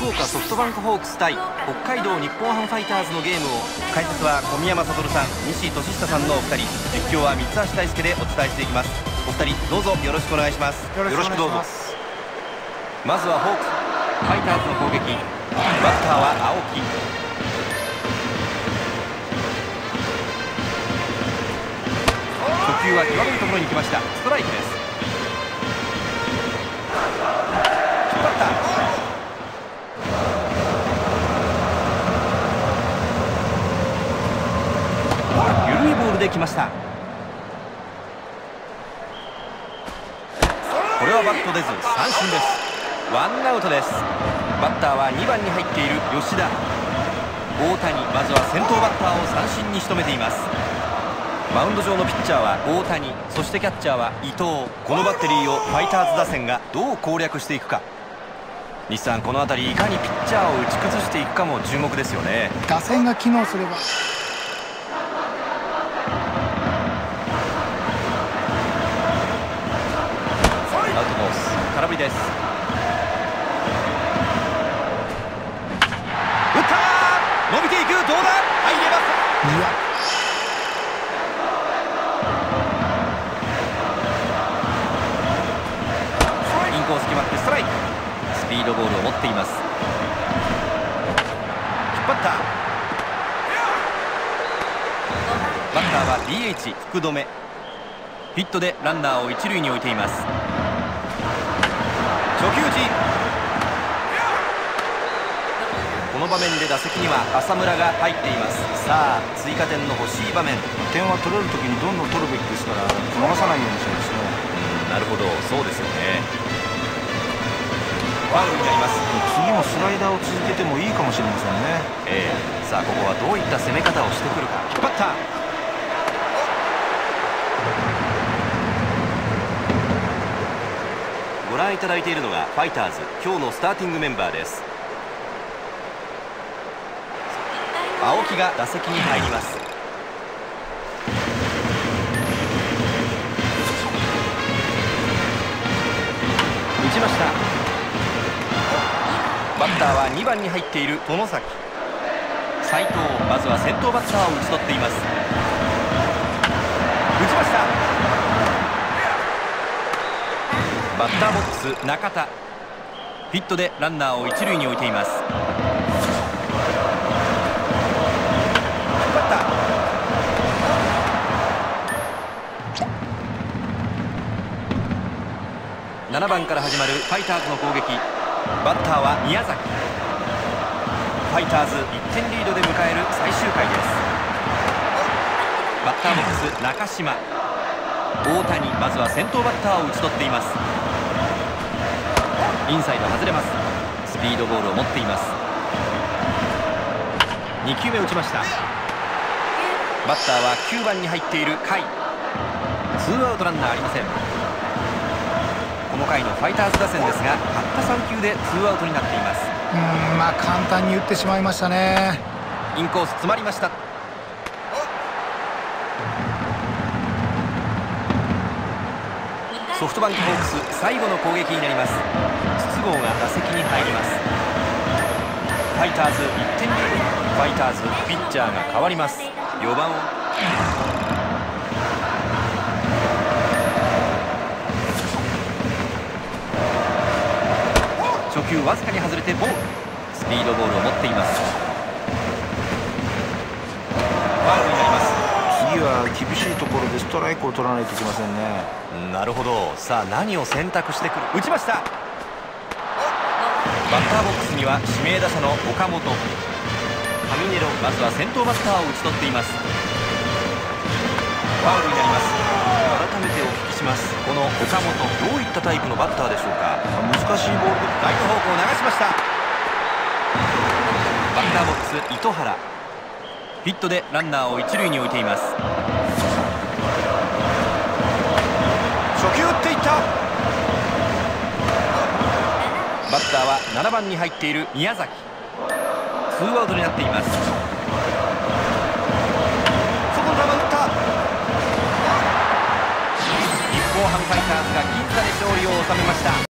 福岡ソフトバンクホークス対北海道日本ハムファイターズのゲームを、解説は小宮山悟さん、西俊久さんのお二人、実況は三橋大輔でお伝えしていきます。お二人どうぞよろしくお願いします。よろしくどうぞ。まずはホークスファイターズの攻撃、バッターは青木。初球は際どいところに来ました。ストライクです。引っ張った。緩いボールで来ました。これはバット出ず三振です。ワンアウトです。バッターは2番に入っている吉田。大谷、まずは先頭バッターを三振に仕留めています。マウンド上のピッチャーは大谷、そしてキャッチャーは伊藤。このバッテリーをファイターズ打線がどう攻略していくか。西さん、この辺りいかにピッチャーを打ち崩していくかも注目ですよね。打線が機能すれば。アウトコース、空振りです。打ったー、伸びていく、どうだ、入れます。いや、インコース決まってストライク。スピードボールを持っています。引っ張った。バッターは DH 福留。ヒットでランナーを一塁に置いています。初球打ち。この場面で打席には浅村が入っています。さあ追加点の欲しい場面。点は取れるときにどんどん取るべきですから、逃さないようにしたいですね。なるほど、そうですよね。ファウルになります。次もスライダーを続けてもいいかもしれませんね。さあここはどういった攻め方をしてくるか。引っ張った。ご覧いただいているのがファイターズ今日のスターティングメンバーです。青木が打席に入ります。打ちました。バッターは2番に入っている外崎。斉藤、まずは先頭バッターを打ち取っています。打ちました。バッターボックス中田。ヒットでランナーを一塁に置いています。7番から始まるファイターズの攻撃。バッターは宮崎。ファイターズ1点リードで迎える最終回です。バッターボックス中島。大谷、まずは先頭バッターを打ち取っています。インサイド外れます。スピードボールを持っています。2球目打ちました。バッターは9番に入っている甲斐。ツーアウトランナーありません。この回のファイターズ打線ですが、たった3球でツーアウトになっています。まあ簡単に打ってしまいましたね。インコース詰まりました。ソフトバンクホークス最後の攻撃になります。筒香が打席に入ります。ファイターズ1点リード。ファイターズピッチャーが変わります。4番を初球わずかに外れてボール。スピードボールを持っています。ファウルになります。次は厳しいところでストライクを取らないといけませんね。なるほど。さあ何を選択してくる。打ちました。バッターボックスには指名打者の岡本。カミネロ、まずは先頭バッターを打ち取っています。ファウルになります。改めてお聞きします。この岡本、どういったタイプのバッターでしょうか。難しいボールでライト方向を流しました。バッターボックス糸原。ヒットでランナーを一塁に置いています。初球打っていった。バッターは7番に入っている宮崎。ツーアウトになっています。外の球打った。日本ハムファイターズが銀座で勝利を収めました。